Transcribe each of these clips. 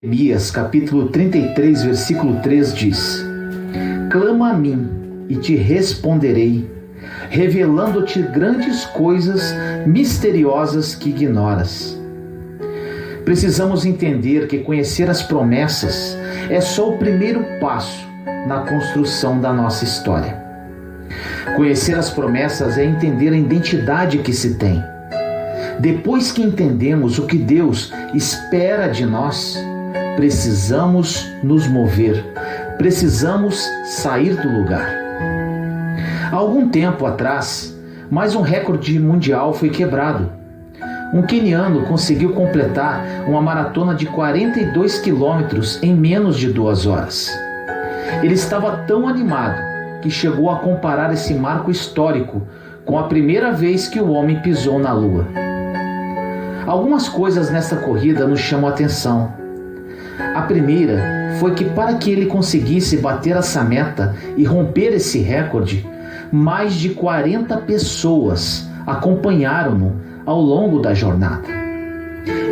Jeremias, capítulo 33, versículo 3 diz: Clama a mim e te responderei, revelando-te grandes coisas misteriosas que ignoras. Precisamos entender que conhecer as promessas é só o primeiro passo na construção da nossa história. Conhecer as promessas é entender a identidade que se tem. Depois que entendemos o que Deus espera de nós, precisamos nos mover, precisamos sair do lugar. Há algum tempo atrás, mais um recorde mundial foi quebrado. Um queniano conseguiu completar uma maratona de 42 quilômetros em menos de 2 horas. Ele estava tão animado que chegou a comparar esse marco histórico com a primeira vez que o homem pisou na Lua. Algumas coisas nessa corrida nos chamam a atenção. A primeira foi que, para que ele conseguisse bater essa meta e romper esse recorde, mais de 40 pessoas acompanharam-no ao longo da jornada.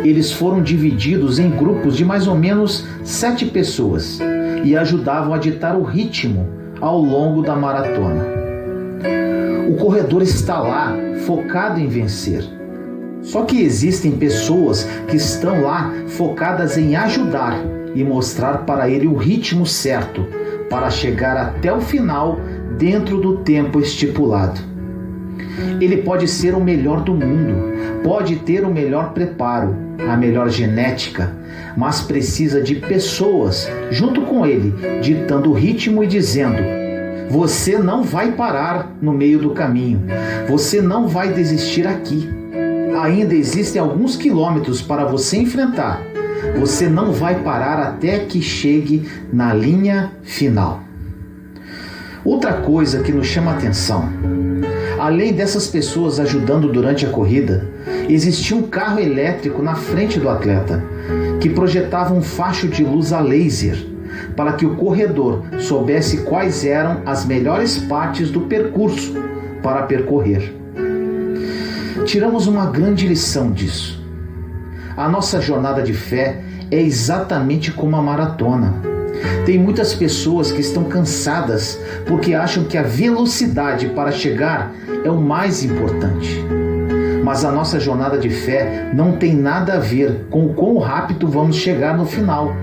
Eles foram divididos em grupos de mais ou menos 7 pessoas e ajudavam a ditar o ritmo ao longo da maratona. O corredor está lá, focado em vencer. Só que existem pessoas que estão lá focadas em ajudar e mostrar para ele o ritmo certo para chegar até o final dentro do tempo estipulado. Ele pode ser o melhor do mundo, pode ter o melhor preparo, a melhor genética, mas precisa de pessoas junto com ele, ditando o ritmo e dizendo: você não vai parar no meio do caminho, você não vai desistir aqui. Ainda existem alguns quilômetros para você enfrentar. Você não vai parar até que chegue na linha final. Outra coisa que nos chama a atenção: além dessas pessoas ajudando durante a corrida, existia um carro elétrico na frente do atleta, que projetava um facho de luz a laser, para que o corredor soubesse quais eram as melhores partes do percurso para percorrer. Tiramos uma grande lição disso. A nossa jornada de fé é exatamente como a maratona. Tem muitas pessoas que estão cansadas porque acham que a velocidade para chegar é o mais importante. Mas a nossa jornada de fé não tem nada a ver com o quão rápido vamos chegar no final.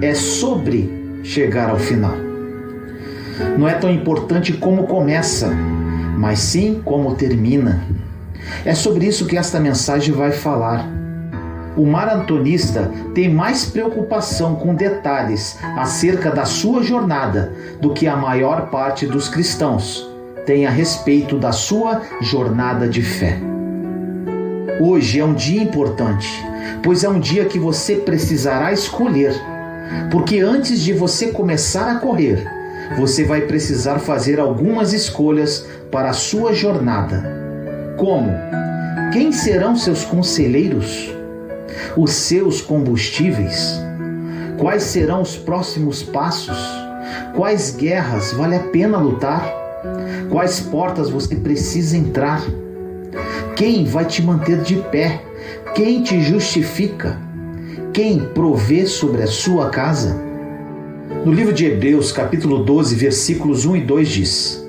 É sobre chegar ao final. Não é tão importante como começa, mas sim como termina. É sobre isso que esta mensagem vai falar. O maratonista tem mais preocupação com detalhes acerca da sua jornada do que a maior parte dos cristãos tem a respeito da sua jornada de fé. Hoje é um dia importante, pois é um dia que você precisará escolher, porque antes de você começar a correr, você vai precisar fazer algumas escolhas para a sua jornada. Como? Quem serão seus conselheiros? Os seus combustíveis? Quais serão os próximos passos? Quais guerras vale a pena lutar? Quais portas você precisa entrar? Quem vai te manter de pé? Quem te justifica? Quem provê sobre a sua casa? No livro de Hebreus, capítulo 12, versículos 1 e 2 diz: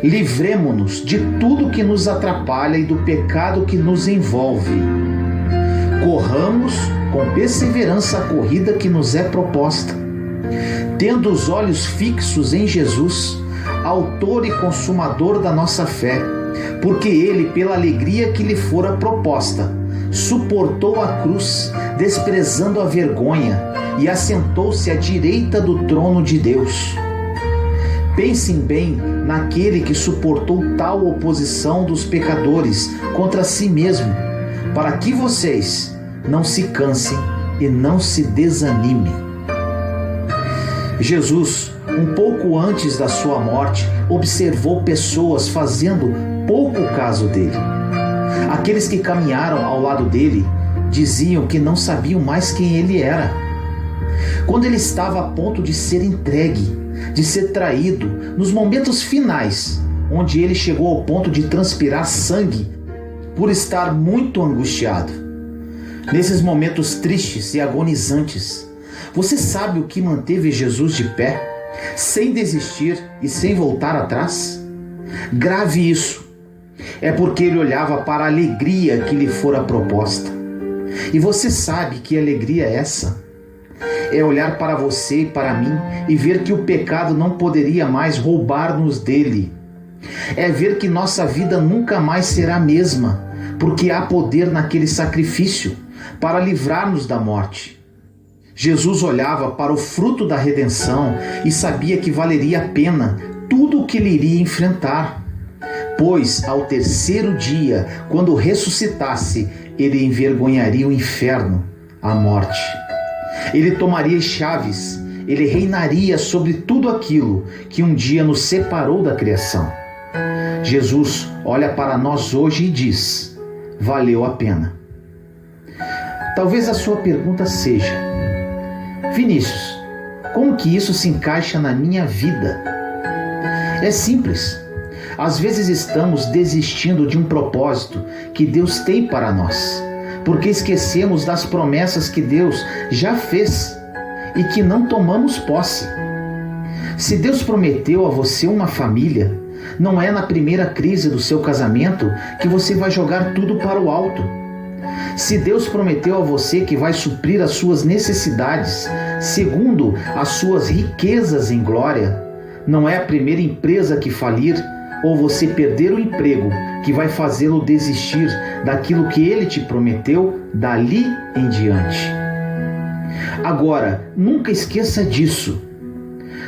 livremo-nos de tudo que nos atrapalha e do pecado que nos envolve. Corramos com perseverança a corrida que nos é proposta, tendo os olhos fixos em Jesus, autor e consumador da nossa fé, porque ele, pela alegria que lhe fora proposta, suportou a cruz, desprezando a vergonha, e assentou-se à direita do trono de Deus. Pensem bem naquele que suportou tal oposição dos pecadores contra si mesmo, para que vocês não se cansem e não se desanimem. Jesus, um pouco antes da sua morte, observou pessoas fazendo pouco caso dele. Aqueles que caminharam ao lado dele diziam que não sabiam mais quem ele era. Quando ele estava a ponto de ser entregue, de ser traído, nos momentos finais, onde ele chegou ao ponto de transpirar sangue por estar muito angustiado. Nesses momentos tristes e agonizantes, Você sabe o que manteve Jesus de pé, sem desistir e sem voltar atrás? Grave isso. É porque ele olhava para a alegria que lhe fora proposta. E você sabe que alegria é essa? É olhar para você e para mim e ver que o pecado não poderia mais roubar-nos dele. É ver que nossa vida nunca mais será a mesma, porque há poder naquele sacrifício para livrar-nos da morte. Jesus olhava para o fruto da redenção e sabia que valeria a pena tudo o que ele iria enfrentar. Pois, ao terceiro dia, quando ressuscitasse, ele envergonharia o inferno, a morte. Ele tomaria as chaves, ele reinaria sobre tudo aquilo que um dia nos separou da criação. Jesus olha para nós hoje e diz: valeu a pena. Talvez a sua pergunta seja: Vinícius, como que isso se encaixa na minha vida? É simples. Às vezes estamos desistindo de um propósito que Deus tem para nós, porque esquecemos das promessas que Deus já fez e que não tomamos posse. Se Deus prometeu a você uma família, não é na primeira crise do seu casamento que você vai jogar tudo para o alto. Se Deus prometeu a você que vai suprir as suas necessidades, segundo as suas riquezas em glória, não é a primeira empresa que falir ou você perder o emprego que vai fazê-lo desistir daquilo que ele te prometeu dali em diante. Agora, nunca esqueça disso.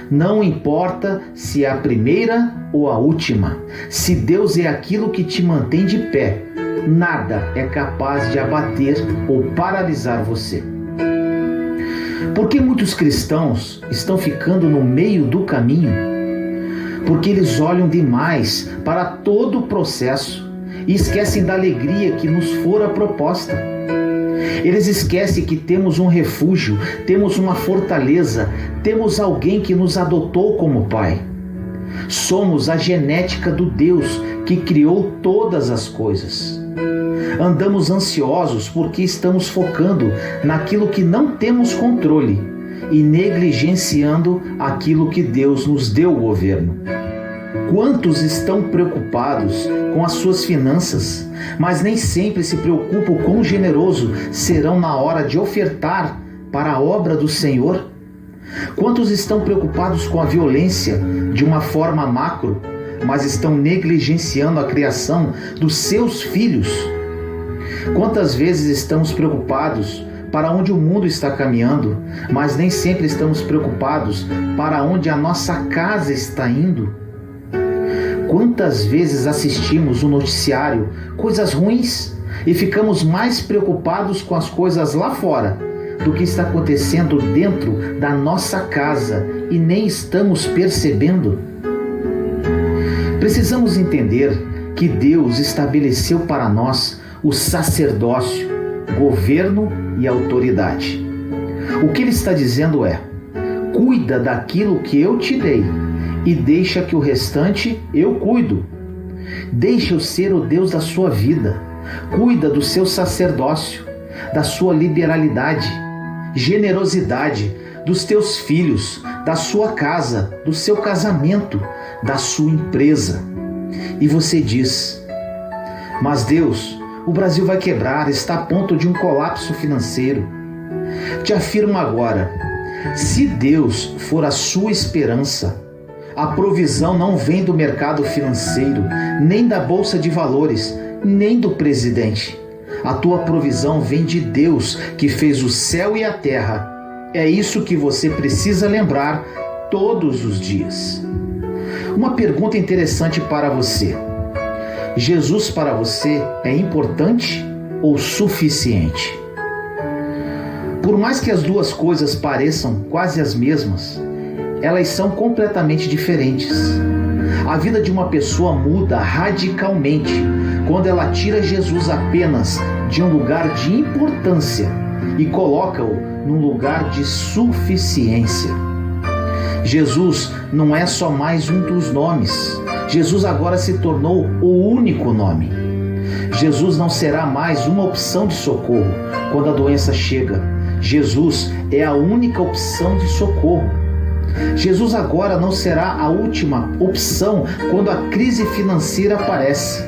Não importa se é a primeira ou a última, se Deus é aquilo que te mantém de pé, nada é capaz de abater ou paralisar você. Por que muitos cristãos estão ficando no meio do caminho? Porque eles olham demais para todo o processo e esquecem da alegria que nos fora proposta. Eles esquecem que temos um refúgio, temos uma fortaleza, temos alguém que nos adotou como pai. Somos a genética do Deus que criou todas as coisas. Andamos ansiosos porque estamos focando naquilo que não temos controle e negligenciando aquilo que Deus nos deu o governo. Quantos estão preocupados com as suas finanças, mas nem sempre se preocupam quão generoso serão na hora de ofertar para a obra do Senhor? Quantos estão preocupados com a violência de uma forma macro, mas estão negligenciando a criação dos seus filhos? Quantas vezes estamos preocupados para onde o mundo está caminhando, mas nem sempre estamos preocupados para onde a nossa casa está indo? Quantas vezes assistimos no noticiário coisas ruins e ficamos mais preocupados com as coisas lá fora do que está acontecendo dentro da nossa casa e nem estamos percebendo? Precisamos entender que Deus estabeleceu para nós o sacerdócio, governo e autoridade. O que ele está dizendo é: cuida daquilo que eu te dei e deixa que o restante eu cuido. Deixa eu ser o Deus da sua vida. Cuida do seu sacerdócio, da sua liberalidade, generosidade, dos teus filhos, da sua casa, do seu casamento, da sua empresa. E você diz: mas Deus, o Brasil vai quebrar, está a ponto de um colapso financeiro. Te afirmo agora, se Deus for a sua esperança, a provisão não vem do mercado financeiro, nem da bolsa de valores, nem do presidente. A tua provisão vem de Deus, que fez o céu e a terra. É isso que você precisa lembrar todos os dias. Uma pergunta interessante para você: Jesus para você é importante ou suficiente? Por mais que as duas coisas pareçam quase as mesmas, elas são completamente diferentes. A vida de uma pessoa muda radicalmente quando ela tira Jesus apenas de um lugar de importância e coloca-o num lugar de suficiência. Jesus não é só mais um dos nomes. Jesus agora se tornou o único nome. Jesus não será mais uma opção de socorro quando a doença chega. Jesus é a única opção de socorro. Jesus agora não será a última opção quando a crise financeira aparece.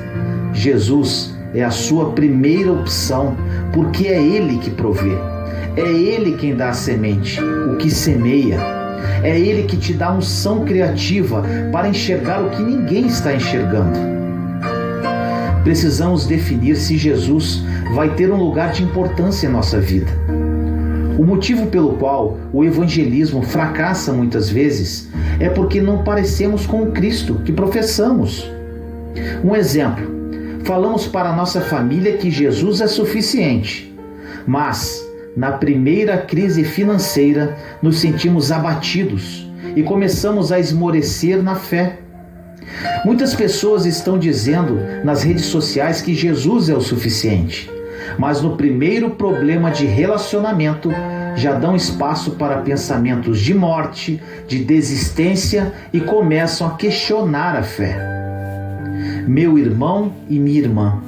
Jesus é a sua primeira opção, porque é Ele que provê. É Ele quem dá a semente, o que semeia. É Ele que te dá a unção criativa para enxergar o que ninguém está enxergando. Precisamos definir se Jesus vai ter um lugar de importância em nossa vida. O motivo pelo qual o evangelismo fracassa muitas vezes é porque não parecemos com o Cristo que professamos. Um exemplo: falamos para a nossa família que Jesus é suficiente, mas na primeira crise financeira nos sentimos abatidos e começamos a esmorecer na fé. Muitas pessoas estão dizendo nas redes sociais que Jesus é o suficiente, mas no primeiro problema de relacionamento já dão espaço para pensamentos de morte, de desistência e começam a questionar a fé. Meu irmão e minha irmã,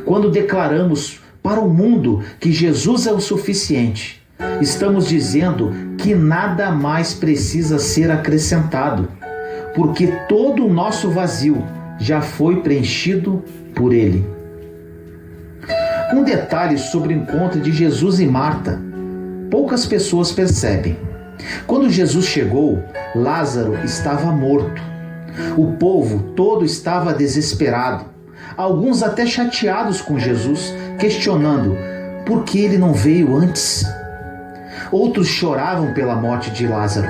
quando declaramos para o mundo que Jesus é o suficiente, estamos dizendo que nada mais precisa ser acrescentado, porque todo o nosso vazio já foi preenchido por Ele. Um detalhe sobre o encontro de Jesus e Marta. Poucas pessoas percebem. Quando Jesus chegou, Lázaro estava morto. O povo todo estava desesperado. Alguns até chateados com Jesus, questionando por que ele não veio antes. Outros choravam pela morte de Lázaro.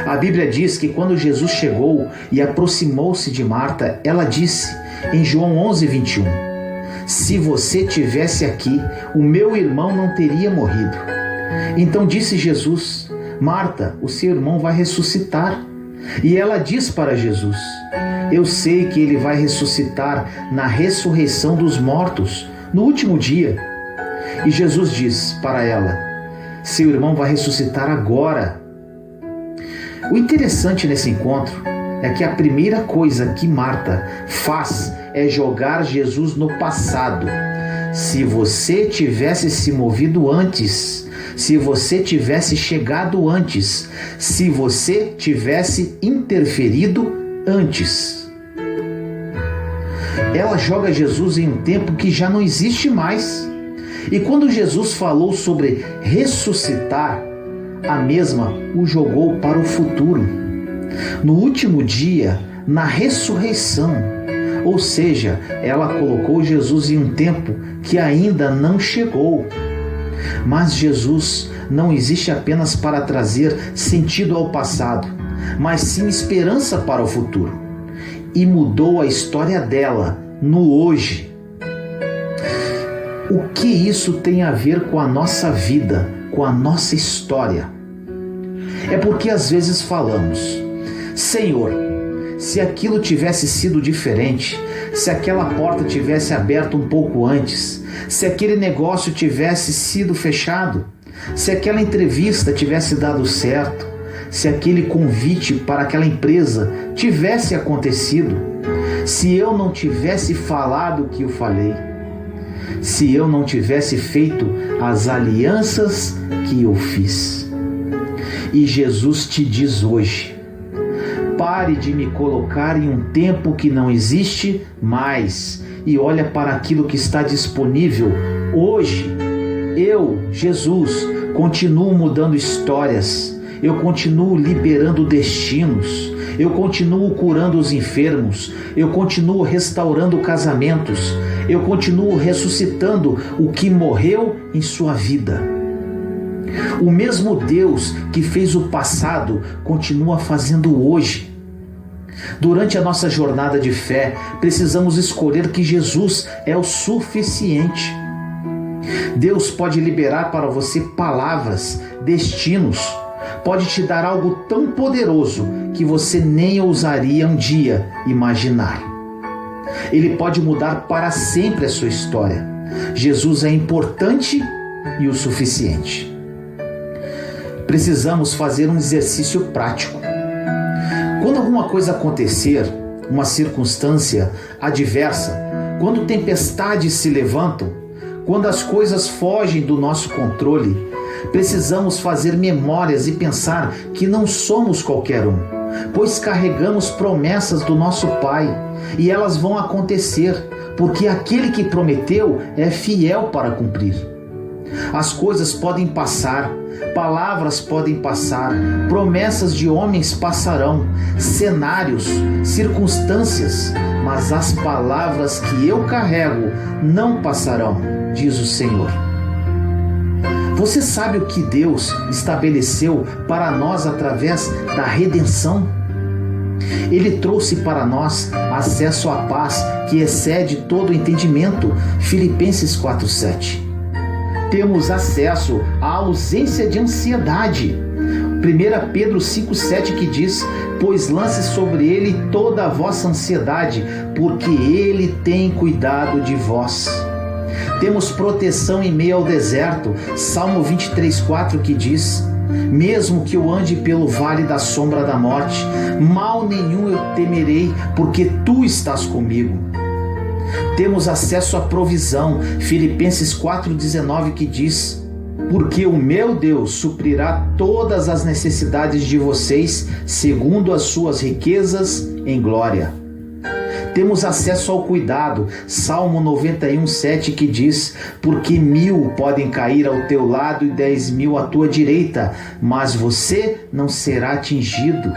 A Bíblia diz que quando Jesus chegou e aproximou-se de Marta, ela disse em João 11:21, se você tivesse aqui, o meu irmão não teria morrido. Então disse Jesus, Marta, o seu irmão vai ressuscitar. E ela diz para Jesus, eu sei que ele vai ressuscitar na ressurreição dos mortos, no último dia. E Jesus diz para ela, seu irmão vai ressuscitar agora. O interessante nesse encontro é que a primeira coisa que Marta faz é jogar Jesus no passado. Se você tivesse se movido antes, se você tivesse chegado antes, se você tivesse interferido antes. Ela joga Jesus em um tempo que já não existe mais. E quando Jesus falou sobre ressuscitar, a mesma o jogou para o futuro, no último dia, na ressurreição. Ou seja, ela colocou Jesus em um tempo que ainda não chegou. Mas Jesus não existe apenas para trazer sentido ao passado, mas sim esperança para o futuro. E mudou a história dela no hoje. O que isso tem a ver com a nossa vida, com a nossa história? É porque às vezes falamos, Senhor, se aquilo tivesse sido diferente, se aquela porta tivesse aberto um pouco antes, se aquele negócio tivesse sido fechado, se aquela entrevista tivesse dado certo, se aquele convite para aquela empresa tivesse acontecido, se eu não tivesse falado o que eu falei, se eu não tivesse feito as alianças que eu fiz. E Jesus te diz hoje, pare de me colocar em um tempo que não existe mais e olha para aquilo que está disponível hoje. Eu, Jesus, continuo mudando histórias, eu continuo liberando destinos, eu continuo curando os enfermos, eu continuo restaurando casamentos, eu continuo ressuscitando o que morreu em sua vida. O mesmo Deus que fez o passado continua fazendo hoje. Durante a nossa jornada de fé, precisamos escolher que Jesus é o suficiente. Deus pode liberar para você palavras, destinos, pode te dar algo tão poderoso que você nem ousaria um dia imaginar. Ele pode mudar para sempre a sua história. Jesus é importante e o suficiente. Precisamos fazer um exercício prático. Quando alguma coisa acontecer, uma circunstância adversa, quando tempestades se levantam, quando as coisas fogem do nosso controle, Precisamos fazer memórias e pensar que não somos qualquer um, pois carregamos promessas do nosso Pai e elas vão acontecer, porque aquele que prometeu é fiel para cumprir. As coisas podem passar, palavras podem passar, promessas de homens passarão, cenários, circunstâncias, mas as palavras que eu carrego não passarão, diz o Senhor. Você sabe o que Deus estabeleceu para nós através da redenção? Ele trouxe para nós acesso à paz que excede todo o entendimento, Filipenses 4:7. Temos acesso à ausência de ansiedade, 1 Pedro 5:7, que diz: pois lance sobre ele toda a vossa ansiedade, porque ele tem cuidado de vós. Temos proteção em meio ao deserto, Salmo 23:4, que diz: mesmo que eu ande pelo vale da sombra da morte, mal nenhum eu temerei, porque tu estás comigo. Temos acesso à provisão, Filipenses 4:19, que diz: porque o meu Deus suprirá todas as necessidades de vocês, segundo as suas riquezas em glória. Temos acesso ao cuidado, Salmo 91:7, que diz: porque 1000 podem cair ao teu lado e 10.000 à tua direita, mas você não será atingido.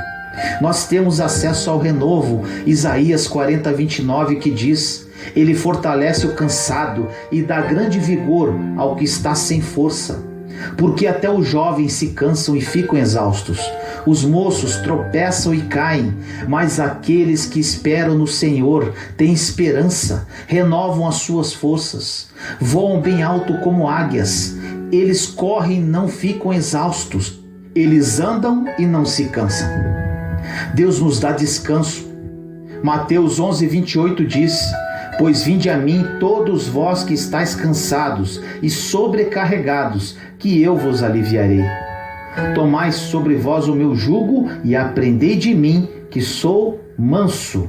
Nós temos acesso ao renovo, Isaías 40:29, que diz: ele fortalece o cansado e dá grande vigor ao que está sem força. Porque até os jovens se cansam e ficam exaustos, os moços tropeçam e caem, mas aqueles que esperam no Senhor têm esperança, renovam as suas forças, voam bem alto como águias, eles correm e não ficam exaustos, eles andam e não se cansam. Deus nos dá descanso. Mateus 11:28 diz: pois vinde a mim todos vós que estáis cansados e sobrecarregados, que eu vos aliviarei. Tomai sobre vós o meu jugo e aprendei de mim, que sou manso.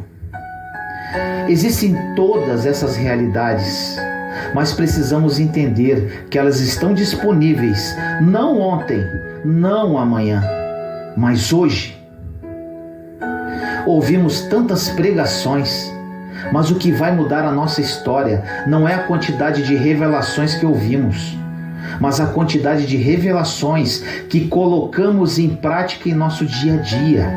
Existem todas essas realidades, mas precisamos entender que elas estão disponíveis, não ontem, não amanhã, mas hoje. Ouvimos tantas pregações, mas o que vai mudar a nossa história não é a quantidade de revelações que ouvimos, mas a quantidade de revelações que colocamos em prática em nosso dia a dia.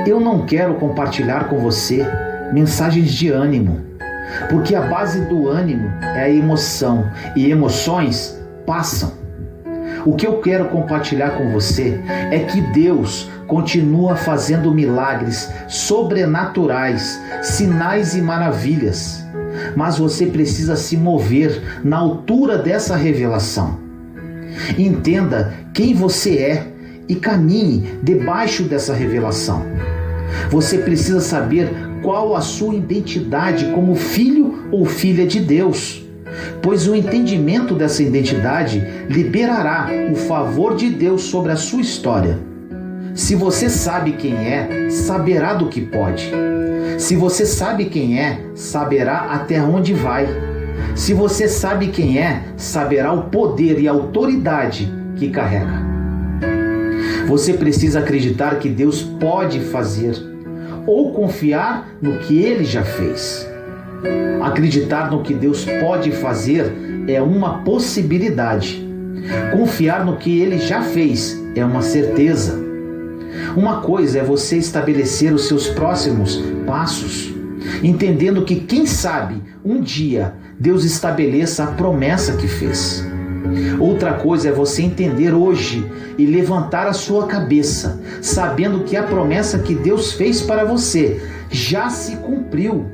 Eu não quero compartilhar com você mensagens de ânimo, porque a base do ânimo é a emoção, e emoções passam. O que eu quero compartilhar com você é que Deus continua fazendo milagres sobrenaturais, sinais e maravilhas. Mas você precisa se mover na altura dessa revelação. Entenda quem você é e caminhe debaixo dessa revelação. Você precisa saber qual a sua identidade como filho ou filha de Deus, pois o entendimento dessa identidade liberará o favor de Deus sobre a sua história. Se você sabe quem é, saberá do que pode. Se você sabe quem é, saberá até onde vai. Se você sabe quem é, saberá o poder e a autoridade que carrega. Você precisa acreditar que Deus pode fazer, ou confiar no que Ele já fez. Acreditar no que Deus pode fazer é uma possibilidade. Confiar no que Ele já fez é uma certeza. Uma coisa é você estabelecer os seus próximos passos, entendendo que, quem sabe, um dia Deus estabeleça a promessa que fez. Outra coisa é você entender hoje e levantar a sua cabeça, sabendo que a promessa que Deus fez para você já se cumpriu,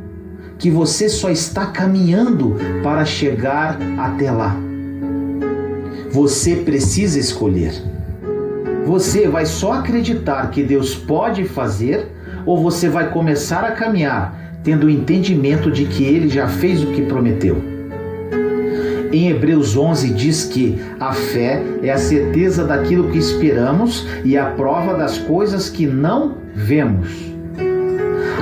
que você só está caminhando para chegar até lá. Você precisa escolher. Você vai só acreditar que Deus pode fazer, ou você vai começar a caminhar tendo o entendimento de que Ele já fez o que prometeu? Em Hebreus 11 diz que a fé é a certeza daquilo que esperamos e a prova das coisas que não vemos.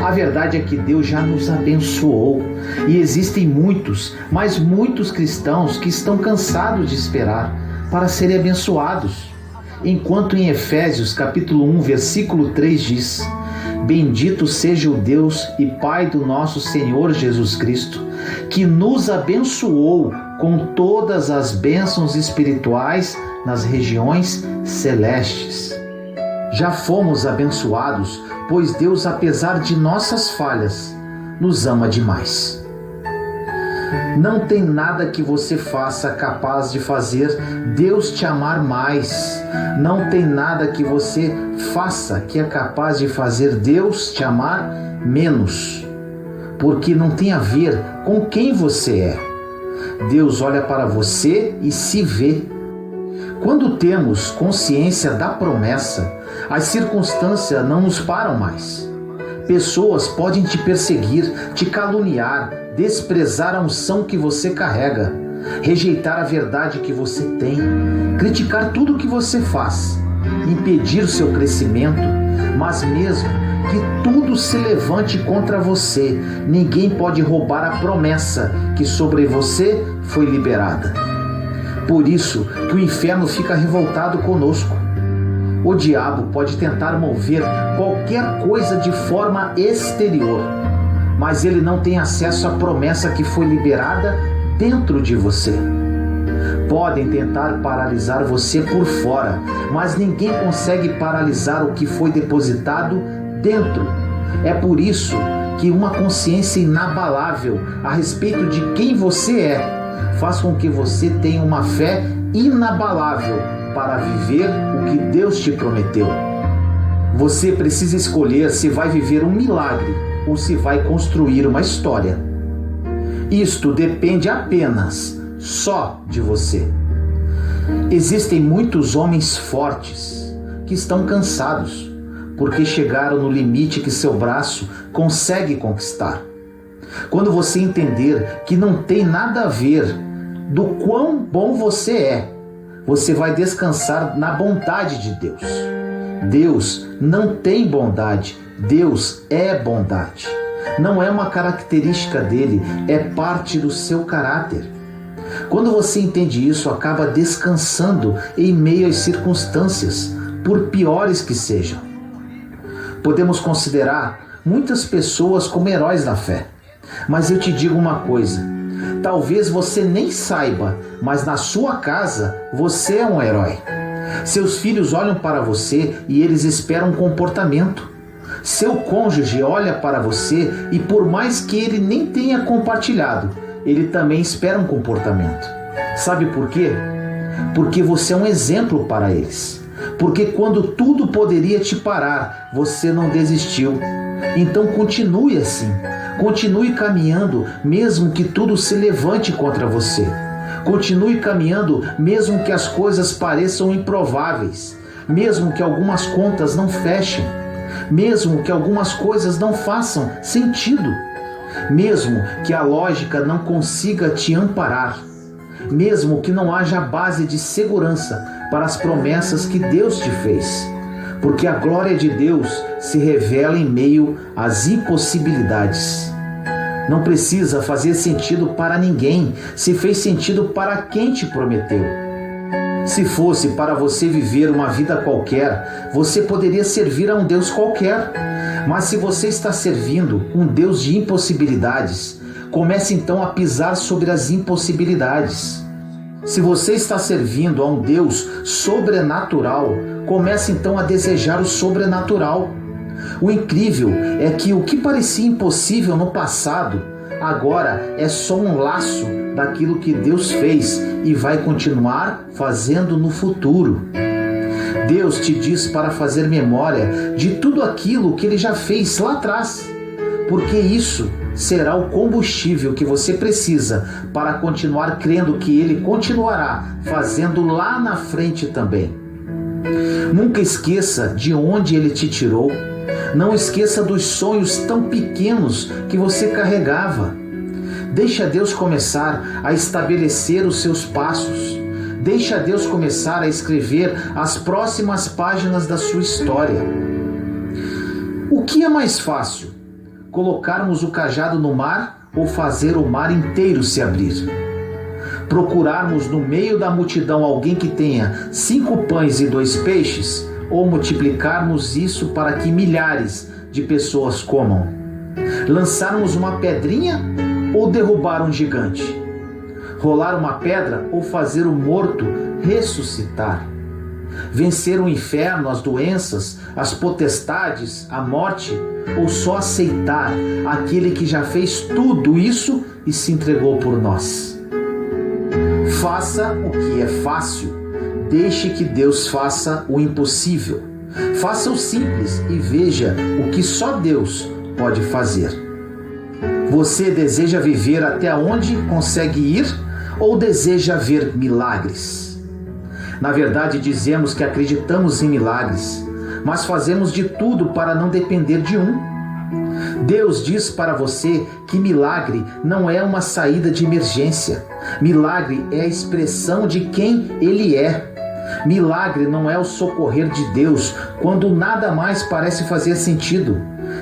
A verdade é que Deus já nos abençoou e existem muitos, mas muitos cristãos que estão cansados de esperar, para serem abençoados. Enquanto em Efésios capítulo 1, versículo 3 diz: Bendito seja o Deus e Pai do nosso Senhor Jesus Cristo, que nos abençoou com todas as bênçãos espirituais nas regiões celestes. Já fomos abençoados, pois Deus, apesar de nossas falhas, nos ama demais. Não tem nada que você faça capaz de fazer Deus te amar mais. Não tem nada que você faça que é capaz de fazer Deus te amar menos. Porque não tem a ver com quem você é. Deus olha para você e se vê. Quando temos consciência da promessa, as circunstâncias não nos param mais. Pessoas podem te perseguir, te caluniar, desprezar a unção que você carrega, rejeitar a verdade que você tem, criticar tudo o que você faz, impedir o seu crescimento, mas mesmo que tudo se levante contra você, ninguém pode roubar a promessa que sobre você foi liberada. Por isso que o inferno fica revoltado conosco. O diabo pode tentar mover qualquer coisa de forma exterior, mas ele não tem acesso à promessa que foi liberada dentro de você. Podem tentar paralisar você por fora, mas ninguém consegue paralisar o que foi depositado dentro. É por isso que uma consciência inabalável a respeito de quem você é faz com que você tenha uma fé inabalável para viver o que Deus te prometeu. Você precisa escolher se vai viver um milagre ou se vai construir uma história. Isto depende apenas só de você. Existem muitos homens fortes que estão cansados porque chegaram no limite que seu braço consegue conquistar. Quando você entender que não tem nada a ver do quão bom você é, você vai descansar na bondade de Deus. Deus não tem bondade, Deus é bondade. Não é uma característica dele, é parte do seu caráter. Quando você entende isso, acaba descansando em meio às circunstâncias, por piores que sejam. Podemos considerar muitas pessoas como heróis na fé, mas eu te digo uma coisa: talvez você nem saiba, mas na sua casa você é um herói. Seus filhos olham para você e eles esperam um comportamento. Seu cônjuge olha para você e, por mais que ele nem tenha compartilhado, ele também espera um comportamento. Sabe por quê? Porque você é um exemplo para eles. Porque quando tudo poderia te parar, você não desistiu. Então continue assim. Continue caminhando, mesmo que tudo se levante contra você. Continue caminhando, mesmo que as coisas pareçam improváveis. Mesmo que algumas contas não fechem. Mesmo que algumas coisas não façam sentido. Mesmo que a lógica não consiga te amparar. Mesmo que não haja base de segurança para as promessas que Deus te fez. Porque a glória de Deus se revela em meio às impossibilidades. Não precisa fazer sentido para ninguém, se fez sentido para quem te prometeu. Se fosse para você viver uma vida qualquer, você poderia servir a um Deus qualquer. Mas se você está servindo um Deus de impossibilidades, comece então a pisar sobre as impossibilidades. Se você está servindo a um Deus sobrenatural, comece então a desejar o sobrenatural. O incrível é que o que parecia impossível no passado, agora é só um laço daquilo que Deus fez e vai continuar fazendo no futuro. Deus te diz para fazer memória de tudo aquilo que Ele já fez lá atrás, porque isso será o combustível que você precisa para continuar crendo que Ele continuará fazendo lá na frente também. Nunca esqueça de onde Ele te tirou. Não esqueça dos sonhos tão pequenos que você carregava. Deixa Deus começar a estabelecer os seus passos. Deixa Deus começar a escrever as próximas páginas da sua história. O que é mais fácil? Colocarmos o cajado no mar ou fazer o mar inteiro se abrir? Procurarmos no meio da multidão alguém que tenha 5 pães e 2 peixes, ou multiplicarmos isso para que milhares de pessoas comam? Lançarmos uma pedrinha ou derrubar um gigante? Rolar uma pedra ou fazer o morto ressuscitar? Vencer o inferno, as doenças, as potestades, a morte, ou só aceitar aquele que já fez tudo isso e se entregou por nós? Faça o que é fácil. Deixe que Deus faça o impossível. Faça o simples e veja o que só Deus pode fazer. Você deseja viver até onde consegue ir ou deseja ver milagres? Na verdade, dizemos que acreditamos em milagres, mas fazemos de tudo para não depender de um. Deus diz para você que milagre não é uma saída de emergência. Milagre é a expressão de quem Ele é. Milagre não é o socorrer de Deus quando nada mais parece fazer sentido.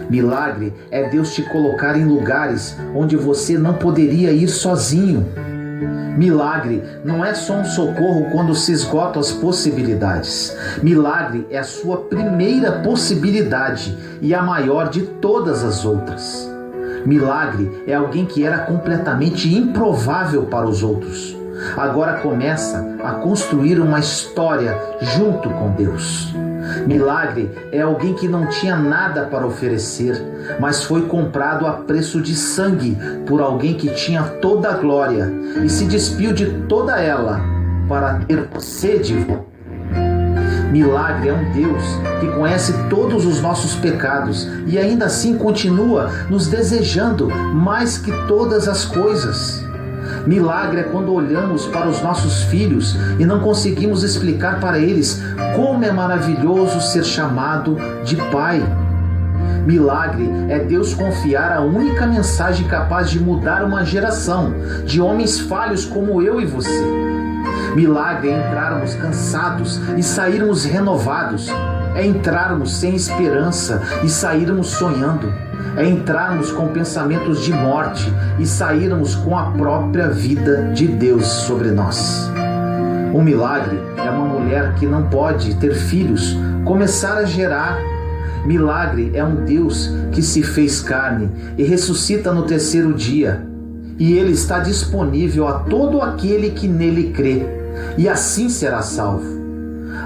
Milagre é Deus te colocar em lugares onde você não poderia ir sozinho. Milagre não é só um socorro quando se esgotam as possibilidades. Milagre é a sua primeira possibilidade e a maior de todas as outras. Milagre é alguém que era completamente improvável para os outros. Agora começa a construir uma história junto com Deus. Milagre é alguém que não tinha nada para oferecer, mas foi comprado a preço de sangue por alguém que tinha toda a glória e se despiu de toda ela para ter você de volta. Milagre é um Deus que conhece todos os nossos pecados e ainda assim continua nos desejando mais que todas as coisas. Milagre é quando olhamos para os nossos filhos e não conseguimos explicar para eles como é maravilhoso ser chamado de pai. Milagre é Deus confiar a única mensagem capaz de mudar uma geração de homens falhos como eu e você. Milagre é entrarmos cansados e sairmos renovados. É entrarmos sem esperança e sairmos sonhando. É entrarmos com pensamentos de morte e sairmos com a própria vida de Deus sobre nós. Um milagre é uma mulher que não pode ter filhos começar a gerar. Milagre é um Deus que se fez carne e ressuscita no 3º dia. E Ele está disponível a todo aquele que nele crê, e assim será salvo.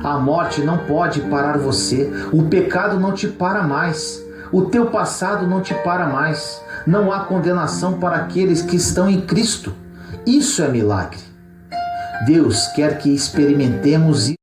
A morte não pode parar você, o pecado não te para mais. O teu passado não te para mais. Não há condenação para aqueles que estão em Cristo. Isso é milagre. Deus quer que experimentemos isso.